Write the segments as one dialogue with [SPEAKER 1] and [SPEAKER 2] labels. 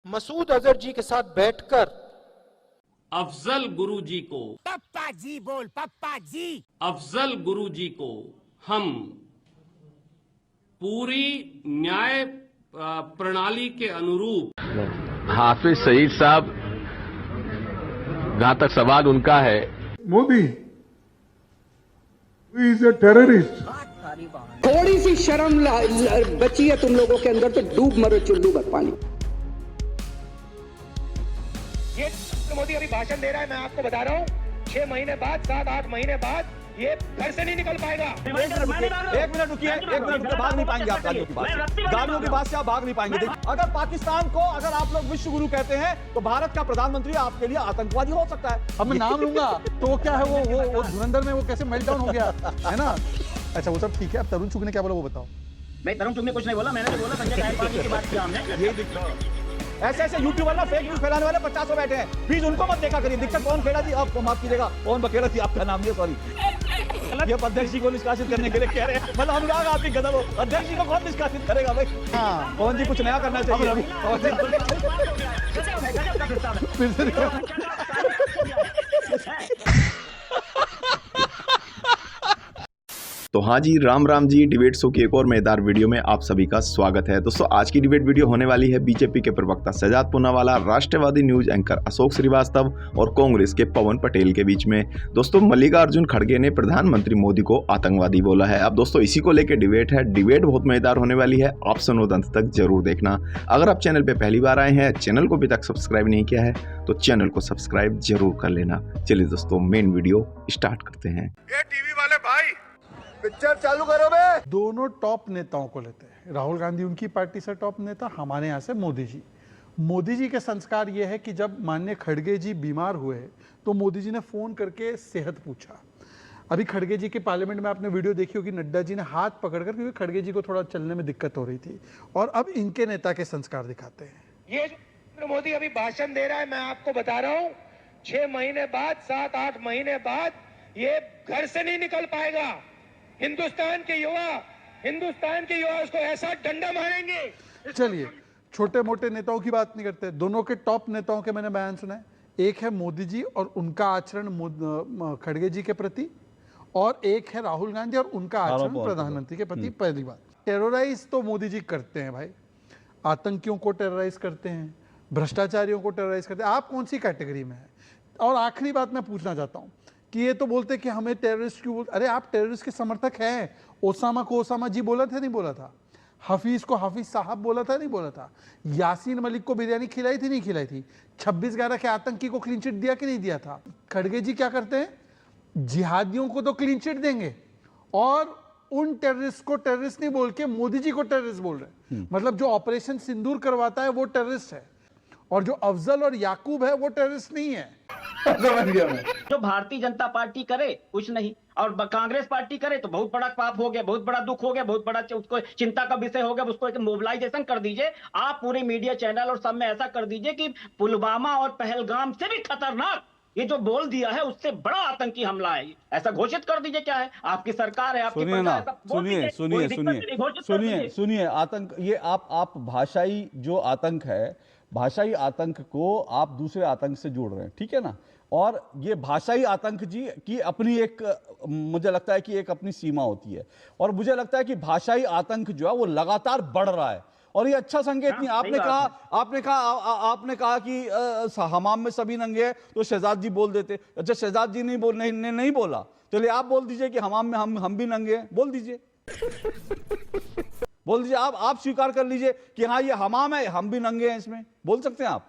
[SPEAKER 1] मसूद अजहर जी के साथ बैठकर
[SPEAKER 2] अफजल गुरु जी को,
[SPEAKER 3] पप्पा जी बोल, पप्पा जी।
[SPEAKER 2] अफजल गुरु जी को हम पूरी न्याय प्रणाली के अनुरूप।
[SPEAKER 4] हाफिज सईद साहब, जहां तक सवाल उनका है,
[SPEAKER 5] मोदी इज ए टेररिस्ट।
[SPEAKER 6] थोड़ी सी शर्म बची है तुम लोगों के अंदर तो डूब मरो चुल्लू भर पानी।
[SPEAKER 7] ये मोदी अभी भाषण दे रहा है, मैं आपको बता रहा हूँ 6 महीने बाद, 7-8 महीने बाद ये घर से नहीं निकल पाएगा।
[SPEAKER 8] एक मिनट रुकिए, भाग नहीं पाएंगे आप गालियों की बात, गालियों की बात से आप भाग नहीं पाएंगे। अगर पाकिस्तान को अगर आप लोग विश्व गुरु कहते हैं तो भारत का प्रधानमंत्री आपके लिए आतंकवादी हो सकता है।
[SPEAKER 9] अब मैं नाम लूंगा तो क्या है वो धुरंधर में वो कैसे मेल्टडाउन हो गया है ना। अच्छा वो सब ठीक है, अब तरुण चुग ने क्या बोला वो बताओ।
[SPEAKER 8] मैं तरुण चुग ने कुछ नहीं बोला, मैंने तो बोला संजय गायकवाड़ की बात किया हमने। ऐसे ऐसे यूट्यूबर ना फेक न्यूज फैलाने वाले 50 बैठे हैं, प्लीज उनको मत देखा करिए। दिक्कत कौन खेड़ा थी, आपको माफ कीजिएगा, कौन बखेड़ा थी, आपका नाम नहीं है, सॉरी। ये अध्यक्ष जी को निष्कासित करने के लिए कह रहे हैं, मतलब हम लोग आपकी गदर हो, अध्यक्ष जी को कौन निष्कासित करेगा भाई। हाँ कौन जी कुछ नया करना चाहिए।
[SPEAKER 10] तो हाँ जी, राम राम जी। डिबेट शो की एक और मजेदार वीडियो में आप सभी का स्वागत है। दोस्तों आज की डिबेट वीडियो होने वाली है बीजेपी के प्रवक्ता शहजाद पूनावाला, राष्ट्रवादी न्यूज एंकर अशोक श्रीवास्तव और कांग्रेस के पवन पटेल के बीच में। दोस्तों मल्लिकार्जुन खड़गे ने प्रधानमंत्री मोदी को आतंकवादी बोला है। अब दोस्तों इसी को लेकर डिबेट है, डिबेट बहुत मजेदार होने वाली है, आप सुनो अंत तक जरूर देखना। अगर आप चैनल पर पहली बार आए हैं, चैनल को अभी तक सब्सक्राइब नहीं किया है तो चैनल को सब्सक्राइब जरूर कर लेना। चलिए दोस्तों मेन वीडियो स्टार्ट करते हैं।
[SPEAKER 5] ये टीवी वाले भाई
[SPEAKER 8] पिक्चर चालू करो बे।
[SPEAKER 9] दोनों टॉप नेताओं को लेते हैं। राहुल गांधी उनकी पार्टी से टॉप नेता, हमारे यहाँ से मोदी जी। मोदी जी के संस्कार ये है कि जब माननीय खड़गे जी बीमार हुए तो मोदी जी ने फ़ोन करके सेहत पूछा। अभी खड़गे जी के पार्लियामेंट में आपने वीडियो देखी होगी, नड्डा जी ने हाथ पकड़कर, क्योंकि खड़गे जी को थोड़ा चलने में दिक्कत हो रही थी, और अब इनके नेता के संस्कार दिखाते हैं।
[SPEAKER 7] ये जो मोदी अभी भाषण दे रहा है, मैं आपको बता रहा हूँ 6 महीने बाद, 7-8 महीने बाद ये घर से नहीं निकल पाएगा। हिंदुस्तान के युवा उसको ऐसा डंडा मारेंगे।
[SPEAKER 9] चलिए छोटे मोटे नेताओं की बात नहीं करते, दोनों के टॉप नेताओं के मैंने बयान सुने। एक है मोदी जी और उनका आचरण खड़गे जी के प्रति, और एक है राहुल गांधी और उनका आचरण प्रधानमंत्री के प्रति। पहली बात, टेरराइज तो मोदी जी करते हैं भाई, आतंकियों को टेरराइज करते हैं, भ्रष्टाचारियों को टेरराइज करते हैं। आप कौन सी कैटेगरी में है। और आखिरी बात मैं पूछना चाहता हूँ कि ये तो बोलते कि हमें टेररिस्ट क्यों बोलते। अरे आप टेररिस्ट के समर्थक हैं। ओसामा को ओसामा जी बोला था नहीं बोला था, हफीज को हफीज साहब बोला था नहीं बोला था, यासीन मलिक को बिरयानी खिलाई थी नहीं खिलाई थी, 26/11 के आतंकी को क्लीन चिट दिया कि नहीं दिया था। खड़गे जी क्या करते हैं, जिहादियों को तो क्लीन चिट देंगे और उन टेररिस्ट को टेररिस्ट नहीं बोल के मोदी जी को टेररिस्ट बोल रहे हैं। मतलब जो ऑपरेशन सिंदूर करवाता है वो टेररिस्ट है, और जो अफजल और याकूब है वो टेररिस्ट नहीं है।
[SPEAKER 8] जो भारतीय जनता पार्टी करे कुछ नहीं, और कांग्रेस पार्टी करे तो बहुत बड़ा पाप हो गया, बहुत बड़ा दुख हो गया, बहुत बड़ा उसको चिंता का विषय हो गया। उसको एक मोबिलाइजेशन कर दीजिए आप, पूरे मीडिया चैनल और सब में ऐसा कर दीजिए कि पुलवामा और पहलगाम से भी खतरनाक ये जो बोल दिया है उससे बड़ा आतंकी हमला है, ऐसा घोषित कर दीजिए। क्या है, आपकी सरकार है, आपकी
[SPEAKER 11] सुनिए आतंक, ये आप भाषाई जो आतंक है, भाषाई आतंक को आप दूसरे आतंक से जोड़ रहे हैं, ठीक है ना। और ये भाषाई आतंक जी की अपनी एक, मुझे लगता है कि एक अपनी सीमा होती है, और मुझे लगता है कि भाषाई आतंक जो है वो लगातार बढ़ रहा है, और ये अच्छा संकेत नहीं। आपने कहा कि हमाम में सभी नंगे हैं, तो शहजाद जी बोल देते। अच्छा शहजाद जी नहीं बोला, चलिए आप बोल दीजिए कि हमाम में हम भी नंगे हैं, बोल दीजिए बोल दीजिए, आप स्वीकार कर लीजिए कि हाँ ये हमाम है, हम भी नंगे हैं, इसमें बोल सकते हैं आप।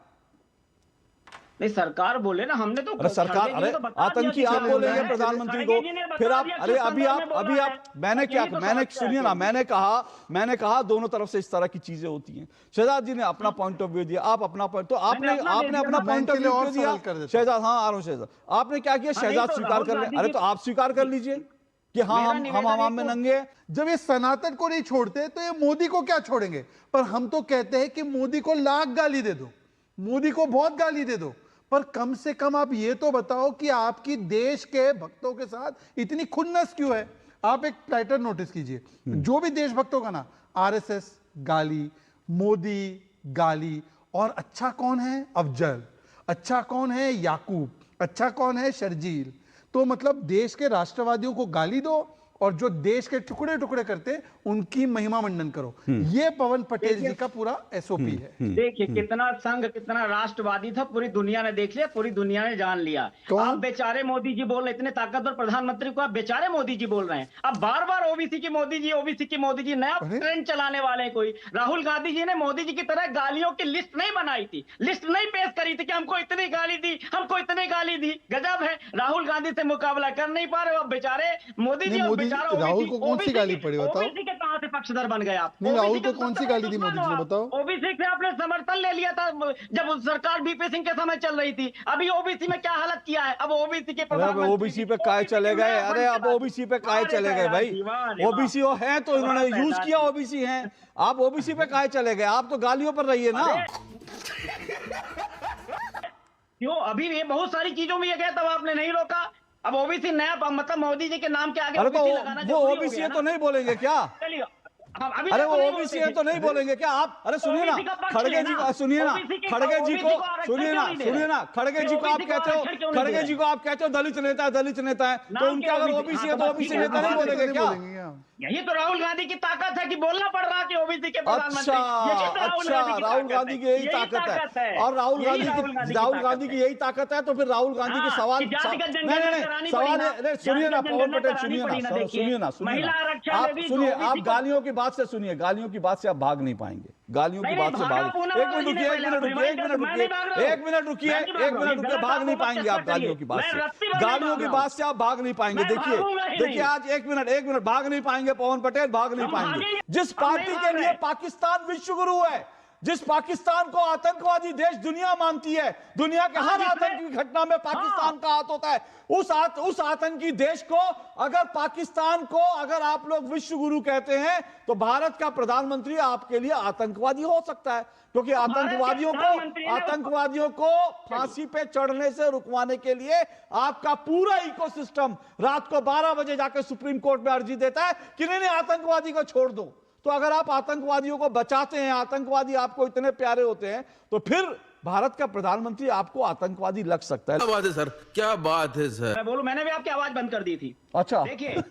[SPEAKER 8] नहीं सरकार बोले ना, हमने तो
[SPEAKER 11] सरकार, अरे आतंकी आप बोलेंगे प्रधानमंत्री को, फिर आप, अरे अभी आप मैंने सुनिए ना, मैंने कहा दोनों तरफ से इस तरह की चीजें होती हैं। शहजाद जी ने अपना पॉइंट ऑफ व्यू दिया, आप अपना पॉइंट, तो आपने अपना पॉइंट ऑफ व्यू दिया। शहजाद, हाँ आ रहा हूं शहजाद, आपने क्या किया, शहजाद स्वीकार कर ले। अरे तो आप स्वीकार कर लीजिए कि हाँ हम आवाम में नंगे हैं।
[SPEAKER 9] जब ये सनातन को नहीं छोड़ते तो ये मोदी को क्या छोड़ेंगे। पर हम तो कहते हैं कि मोदी को लाख गाली दे दो, मोदी को बहुत गाली दे दो, पर कम से कम आप ये तो बताओ कि आपकी देश के भक्तों के साथ इतनी खुन्नस क्यों है। आप एक पैटर्न नोटिस कीजिए, जो भी देशभक्तों का ना, आरएसएस गाली, मोदी गाली, और अच्छा कौन है? अफजल। अच्छा कौन है? याकूब। अच्छा कौन है? शर्जील। तो मतलब देश के राष्ट्रवादियों को गाली दो और जो देश के टुकड़े टुकड़े करते हैं उनकी महिमा मंडन करो। ये पवन पटेल जी का पूरा एसओपी है।
[SPEAKER 8] देखिए कितना संघ कितना राष्ट्रवादी था, पूरी दुनिया ने देख लिया, पूरी दुनिया ने जान लिया। आप बेचारे मोदी जी बोल रहे, इतने ताकतवर प्रधानमंत्री को आप बेचारे मोदी जी बोल रहे हैं। अब बार बार ओबीसी की मोदी जी, ओबीसी की मोदी जी, नया ट्रेंड चलाने वाले हैं कोई। राहुल गांधी जी ने मोदी जी की तरह गालियों की लिस्ट नहीं बनाई थी, लिस्ट नहीं पेश करी थी कि हमको इतनी गाली दी, हमको इतनी गाली दी। गजब है, राहुल गांधी से मुकाबला कर नहीं पा रहे हो। अब बेचारे मोदी जी,
[SPEAKER 9] राहुल को कौन सी गाली पड़ी बताओ?
[SPEAKER 8] ओबीसी के कहां से पक्षधर बन गए आप?
[SPEAKER 9] नहीं, राहुल को कौन सी गाली दी मोदी जी ने बताओ?
[SPEAKER 8] ओबीसी से आपने समर्थन ले लिया था जब सरकार बीपी सिंह के समय चल रही थी। अभी ओबीसी में क्या हालत किया है? अब ओबीसी के प्रधानमंत्री
[SPEAKER 11] ओबीसी पे काय चले गए? अरे अब ओबीसी पे काय चले गए भाई? ओबीसी वो है तो इन्होंने यूज किया, ओबीसी हैं। आप ओबीसी पे काय चले गए? आप तो गालियों पर रहिए ना।
[SPEAKER 8] क्यों? अभी ये बहुत सारी चीजों में ये गया, तब आपने नहीं रोका। अब ओबीसी नया मतलब मोदी जी के नाम के आगे ओबीसी लगाना
[SPEAKER 11] वो ओबीसी है तो नहीं बोलेंगे क्या?
[SPEAKER 8] चलिए
[SPEAKER 11] अरे वो ओबीसी है तो नहीं बोलेंगे क्या आप? अरे सुनिए ना, खड़गे जी को सुनिए ना, खड़गे जी को सुनिए ना, सुनिए ना, खड़गे जी को आप कहते हो, खड़गे जी को आप कहते हो दलित नेता है, दलित नेता है, तो उनके अगर ओबीसी है तो ओबीसी नेता नहीं बोलेंगे क्या?
[SPEAKER 8] यही तो राहुल गांधी की ताकत है कि बोलना पड़ रहा है कि ओबीसी के प्रधानमंत्री।
[SPEAKER 11] अच्छा, राहुल गांधी की यही ताकत है। और राहुल गांधी की यही ताकत है तो फिर राहुल गांधी के सवाल नहीं सवाल सुनिए ना पवन पटेल, सुनिए ना, आप सुनिए, आप गालियों की बात से सुनिए, गालियों की बात से आप भाग नहीं पाएंगे, गालियों की बात से भाग। एक मिनट रुकिए, भाग नहीं पाएंगे आप गालियों की बात से, गालियों की बात से आप भाग नहीं पाएंगे। देखिए आज एक मिनट भाग नहीं पाएंगे पवन पटेल, भाग नहीं पाएंगे। जिस पार्टी के लिए पाकिस्तान विश्व गुरु है, जिस पाकिस्तान को आतंकवादी देश दुनिया मानती है, दुनिया के हर आतंकी घटना में पाकिस्तान का हाथ होता है, उस आतंकी देश को अगर पाकिस्तान को अगर आप लोग विश्व गुरु कहते हैं तो भारत का प्रधानमंत्री आपके लिए आतंकवादी हो सकता है, क्योंकि आतंकवादियों को फांसी पे चढ़ने से रुकवाने के लिए आपका पूरा इकोसिस्टम रात को 12 बजे जाकर सुप्रीम कोर्ट में अर्जी देता है कि नहीं आतंकवादी को छोड़ दो। तो अगर आप आतंकवादियों को बचाते हैं, आतंकवादी आपको इतने प्यारे होते हैं, तो फिर भारत का प्रधानमंत्री आपको आतंकवादी लग सकता है।
[SPEAKER 4] क्या बात है सर, क्या बात है सर।
[SPEAKER 8] मैं बोलूं, मैंने भी आपकी आवाज बंद कर दी थी।
[SPEAKER 11] अच्छा
[SPEAKER 8] देखिए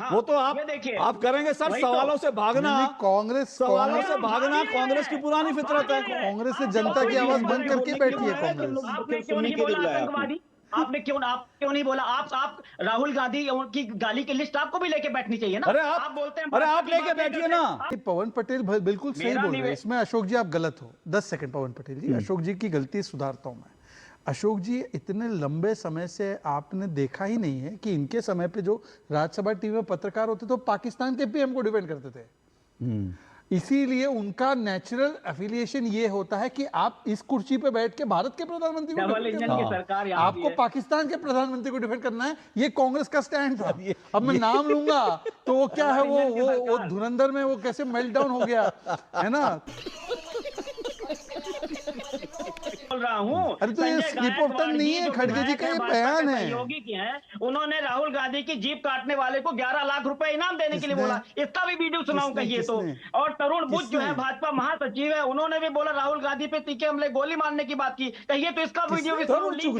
[SPEAKER 11] वो तो आप करेंगे सर, सवालों से भागना, सवालों से भागना कांग्रेस की पुरानी फितरत है।
[SPEAKER 9] कांग्रेस से जनता की आवाज बंद करके बैठी है कांग्रेस।
[SPEAKER 8] आपने क्यों नहीं बोला आतंकवादी? आप क्यों नहीं बोला? आप राहुल गांधी की गाली की लिस्ट आपको भी लेके बैठनी चाहिए ना।
[SPEAKER 11] अरे आप बोलते हैं, अरे आप लेके बैठिए ना।
[SPEAKER 9] पवन पटेल बिल्कुल सही बोल रहे हैं, इसमें अशोक जी आप गलत हो। 10 सेकंड पवन पटेल जी, अशोक जी की गलती सुधारता हूं मैं। अशोक जी इतने लंबे समय से आपने देखा ही नहीं है कि इनके समय पे जो राज्यसभा टीवी में पत्रकार होते तो पाकिस्तान के पीएम को डिफेंड करते थे। इसीलिए उनका नेचुरल एफिलिएशन ये होता है कि आप इस कुर्सी पे बैठ के भारत के प्रधानमंत्री को डिफेंड करना है,
[SPEAKER 8] सरकार
[SPEAKER 9] आपको पाकिस्तान के प्रधानमंत्री को डिफेंड करना है। ये कांग्रेस का स्टैंड था। अब मैं नाम लूंगा तो वो क्या है, वो धुरंधर में वो कैसे मेल्ट डाउन हो गया है ना।
[SPEAKER 8] बोल रहा हूँ,
[SPEAKER 9] अरे तो ये स्लिप ऑफ टंग नहीं है, खड़गे जी का ये बयान है।
[SPEAKER 8] योगी की है, उन्होंने राहुल गांधी की जीप काटने वाले को 11 लाख रुपए इनाम देने के लिए बोला। इसका भी वीडियो सुनाऊं कहिए तो। और तरुण बुद्ध जो है भाजपा महासचिव है, उन्होंने भी बोला राहुल गांधी पे तीखे हमले गोली मारने की बात की, कहिए तो इसका वीडियो भी
[SPEAKER 9] तरुण चुग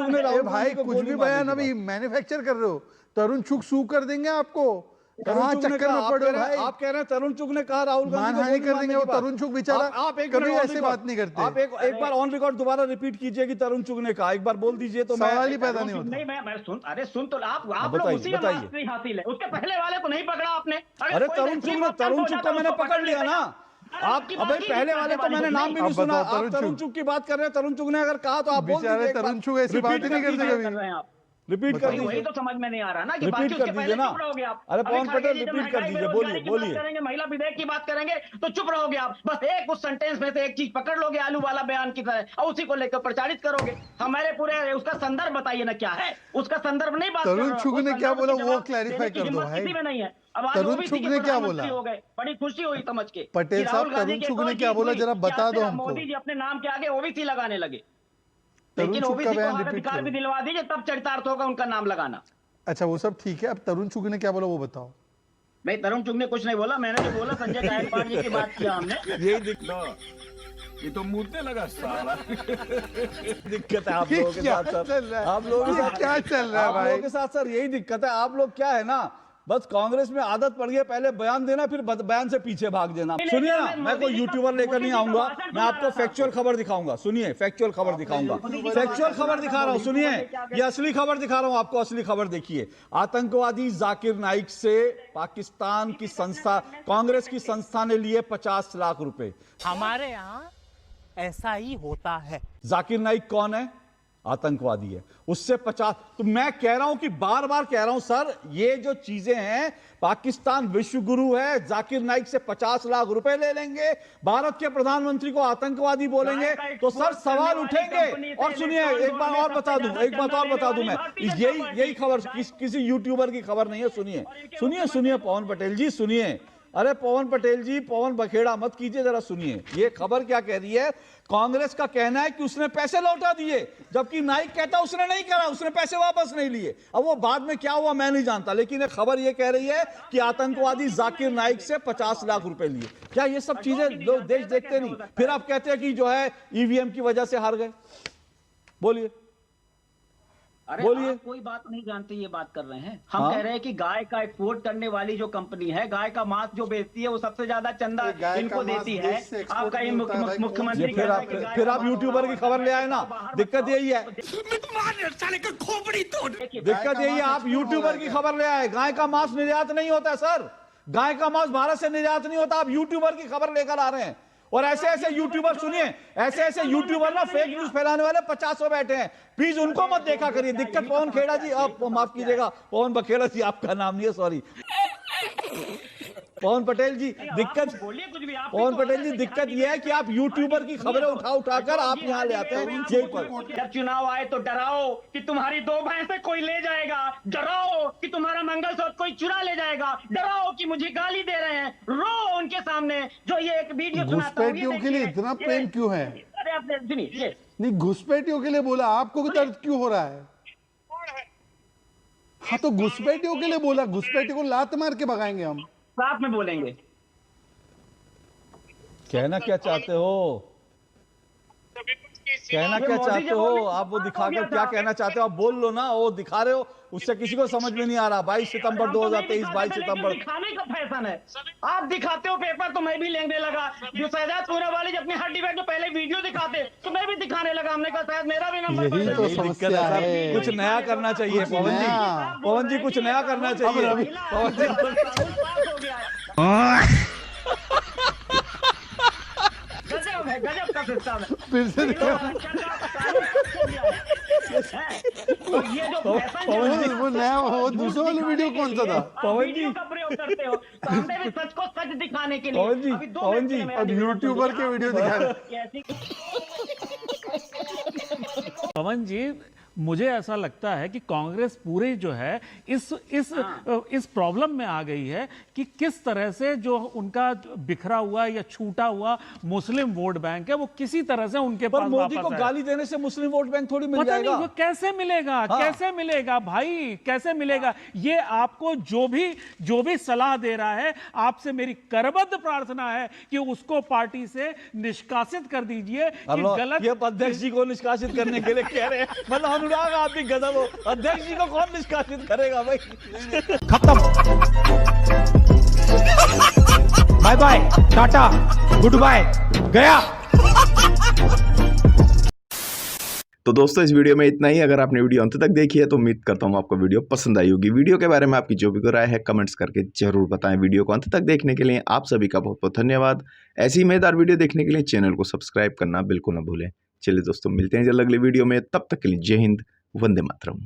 [SPEAKER 9] ने राहुल भाई कुछ भी बयान अभी मैन्युफैक्चर कर रहे हो। तरुण चुग सू कर देंगे आपको, कहाँ चक्कर में पड़े भाई।
[SPEAKER 11] आप कह रहे हैं तरुण चुग ने कहा राहुल गांधी
[SPEAKER 9] मानहानि कर देंगे। वो तरुण चुग बेचारा
[SPEAKER 11] आप
[SPEAKER 9] कभी ऐसे बात नहीं करते।
[SPEAKER 11] आप एक बार ऑन रिकॉर्ड दोबारा रिपीट कीजिए कि तरुण चुग ने कहा, एक बार बोल दीजिए तो
[SPEAKER 9] सवाल ही पैदा नहीं होता।
[SPEAKER 8] नहीं मैं सुन तो आप लोग उसी में मास्टरी हासिल है, उसके पहले वाले को नहीं पकड़ा आपने।
[SPEAKER 11] अरे तरुण चुग को मैंने पकड़ लिया ना। आप अबे पहले वाले तो मैंने नाम भी नहीं सुना। आप तरुण चुग की बात कर रहे हैं, तरुण चुग ने अगर कहा तो आप बोल दीजिए।
[SPEAKER 9] तरुण चुग ऐसी बात ही नहीं करते कभी।
[SPEAKER 11] रिपीट कर दीजिए।
[SPEAKER 8] वही तो समझ में नहीं आ रहा ना कि
[SPEAKER 11] रिपीट कर दीजिए ना। अरे पवन पटेल रिपीट कर दीजिए, बोलिए।
[SPEAKER 8] महिला विधेयक की बात करेंगे तो चुप रहोगे आप, बस एक उस सेंटेंस में से एक चीज पकड़ लोगे आलू वाला बयान की तरह और उसी को लेकर प्रचारित करोगे। हमारे पूरे उसका संदर्भ बताइए ना क्या है, उसका संदर्भ नहीं बात।
[SPEAKER 9] तरुण चुग ने क्या बोला वो क्लैरिफाई कर दो भाई।
[SPEAKER 8] किसी में नहीं है। अब
[SPEAKER 9] तरुण चुग ने क्या बोला,
[SPEAKER 8] हो गए, बड़ी खुशी हुई समझ के।
[SPEAKER 9] पटेल साहब तरुण चुग ने क्या बोला जरा बता दो हमको।
[SPEAKER 8] मोदी जी अपने नाम के आगे ओबीसी लगाने लगे, लेकिन ओबीसी को अधिकार भी दिलवा दीजिए तब चरितार्थ होगा उनका नाम लगाना।
[SPEAKER 9] अच्छा वो सब ठीक है, अब तरुण चुग ने क्या बोला वो बताओ।
[SPEAKER 8] भाई तरुण चुग ने कुछ नहीं बोला, मैंने जो बोला संजय गायकवाड़ जी की बात किया हमने।
[SPEAKER 11] यही दिख लो
[SPEAKER 5] ये तो मुद्दे लगा साला।
[SPEAKER 11] दिक्कत है आप लोगों के साथ सर, आप लोगों के साथ
[SPEAKER 9] क्या चल रहा है
[SPEAKER 11] आप
[SPEAKER 9] भाई?
[SPEAKER 11] लोगों के साथ सर यही दिक्कत है। आप लोग क्या है ना, बस कांग्रेस में आदत पड़ गई है पहले बयान देना फिर बयान से पीछे भाग देना। सुनिए ना, मैं कोई यूट्यूबर लेकर नहीं आऊंगा, मैं आपको फैक्चुअल खबर दिखाऊंगा। सुनिए, फैक्चुअल खबर दिखाऊंगा, फैक्चुअल खबर दिखा रहा हूं। सुनिए, ये असली खबर दिखा रहा हूं आपको, असली खबर देखिए। आतंकवादी जाकिर नाइक से पाकिस्तान की संस्था, कांग्रेस की संस्था ने लिए 50 लाख रुपए।
[SPEAKER 3] हमारे यहाँ ऐसा ही होता है।
[SPEAKER 11] जाकिर नाइक कौन है? आतंकवादी है। उससे 50, तो मैं कह रहा हूं कि बार बार कह रहा हूं सर, ये जो चीजें हैं, पाकिस्तान विश्व गुरु है, जाकिर नाइक से 50 लाख रुपए ले लेंगे, भारत के प्रधानमंत्री को आतंकवादी बोलेंगे, तो सर सवाल उठेंगे। और सुनिए, एक बात और बता दूं मैं, यही खबर किसी यूट्यूबर की खबर नहीं है। सुनिए पवन पटेल जी, सुनिए। अरे पवन पटेल जी, पवन बखेड़ा मत कीजिए, जरा सुनिए ये खबर क्या कह रही है। कांग्रेस का कहना है कि उसने पैसे लौटा दिए, जबकि नाइक कहता उसने नहीं करा, उसने पैसे वापस नहीं लिए। अब वो बाद में क्या हुआ मैं नहीं जानता, लेकिन ये खबर ये कह रही है कि आतंकवादी जाकिर नाइक से 50 लाख रुपए लिए। क्या ये सब चीजें लोग देश देखते नहीं? फिर आप कहते हैं कि जो है ईवीएम की वजह से हार गए। बोलिए,
[SPEAKER 8] अरे
[SPEAKER 11] बोलिए।
[SPEAKER 8] आप कोई बात नहीं जानते, ये बात कर रहे हैं हम। कह रहे हैं कि गाय का एक्सपोर्ट करने वाली जो कंपनी है, गाय का मांस जो बेचती है, वो सबसे ज्यादा चंदा इनको देती है। आपका ये मुख्यमंत्री
[SPEAKER 11] फिर आप यूट्यूबर की खबर ले आए ना, दिक्कत यही है। दिक्कत यही है, आप यूट्यूबर की खबर ले आए। गाय का मांस निर्यात नहीं होता सर, गाय का मांस भारत से निर्यात नहीं होता। आप यूट्यूबर की खबर लेकर आ रहे हैं। और ऐसे यूट्यूबर, सुनिए, ऐसे यूट्यूबर ना फेक न्यूज फैलाने वाले 50 बैठे हैं। प्लीज उनको मत देखा करिए। दिक्कत पवन खेड़ा जी, आप माफ कीजिएगा, पवन बखेड़ा जी आपका नाम नहीं है, सॉरी। पवन पटेल जी, दिक्कत पवन पटेल जी, दिक्कत यह है कि आप यूट्यूबर की खबरें उठाकर आप यहाँ ले आते हैं।
[SPEAKER 8] जब चुनाव आए तो डराओ कि तुम्हारी 2 भैंसें कोई ले जाएगा, डराओ कि तुम्हारा मंगलसूत्र कोई चुरा ले जाएगा, डराओ कि मुझे गाली दे रहे हैं, रो उनके सामने। जो ये एक वीडियो
[SPEAKER 9] घुसपैठियों के लिए इतना प्रेम क्यों है?
[SPEAKER 8] अरे आप सुनिए,
[SPEAKER 9] नहीं, घुसपैठियों के लिए बोला, आपको भी दर्द क्यों हो रहा है? हाँ तो घुसपैठियों के लिए बोला, घुसपैठी को लात मार के भगाएंगे हम।
[SPEAKER 8] साथ में बोलेंगे।
[SPEAKER 11] कहना क्या चाहते हो? कहना क्या चाहते हो आप? वो दिखाकर क्या कहना चाहते हो आप? बोल लो ना, वो दिखा रहे हो, उससे किसी को समझ में नहीं आ रहा। 22 सितंबर 2023, 22 सितंबर
[SPEAKER 8] दिखाने का फैशन है। आप दिखाते हो पेपर तो मैं भी लेने लगा। जो शहजाद पूरा वाली जब अपनी हड्डी बैठ के पहले वीडियो दिखाते तो मैं भी दिखाने लगा। हमने कहा शायद मेरा भी नंबर।
[SPEAKER 9] यही तो समस्या है।
[SPEAKER 11] कुछ नया करना चाहिए पवन जी, पवन जी कुछ नया करना चाहिए। पवन जी
[SPEAKER 8] गजब का सिस्टम है।
[SPEAKER 9] फिर से
[SPEAKER 8] ये जो
[SPEAKER 9] वो नया, वो दूसरा वाला वीडियो कौन सा था?
[SPEAKER 11] पवन जी
[SPEAKER 8] का प्रयोग करते हो तो हमने भी सच को सच दिखाने के लिए
[SPEAKER 11] पवन जी
[SPEAKER 9] अब यूट्यूबर के वीडियो दिखा रहे।
[SPEAKER 12] पवन जी, मुझे ऐसा लगता है कि कांग्रेस पूरी जो है इस प्रॉब्लम में आ गई है कि किस तरह से जो उनका बिखरा हुआ या छूटा हुआ मुस्लिम वोट बैंक है, वो किसी तरह से उनके पास
[SPEAKER 11] मोदी को गाली देने से मुस्लिम वोट बैंक थोड़ी मिल जाएगा।
[SPEAKER 12] नहीं, कैसे मिलेगा? हाँ। कैसे मिलेगा भाई, कैसे मिलेगा? ये आपको जो भी सलाह दे रहा है, आपसे मेरी करबद्ध प्रार्थना है कि उसको पार्टी से निष्कासित कर दीजिए। गलत
[SPEAKER 11] ये अध्यक्ष जी को निष्कासित करने के लिए कह रहे हैं, मतलब अनुराग आप भी गजब हो। अध्यक्ष जी को कौन निष्कासित करेगा भाई?
[SPEAKER 3] खत्म, bye bye, tata, goodbye, गया।
[SPEAKER 10] तो दोस्तों, इस वीडियो में इतना ही। अगर आपने वीडियो अंत तक देखी है तो उम्मीद करता हूँ आपको वीडियो पसंद आई होगी। वीडियो के बारे में आपकी जो भी राय है कमेंट्स करके जरूर बताएं। वीडियो को अंत तक देखने के लिए आप सभी का बहुत बहुत धन्यवाद। ऐसी मजेदार वीडियो देखने के लिए चैनल को सब्सक्राइब करना बिल्कुल ना भूलें। चलिए दोस्तों, मिलते हैं जल्द अगली वीडियो में। तब तक के लिए जय हिंद, वंदे मातरम।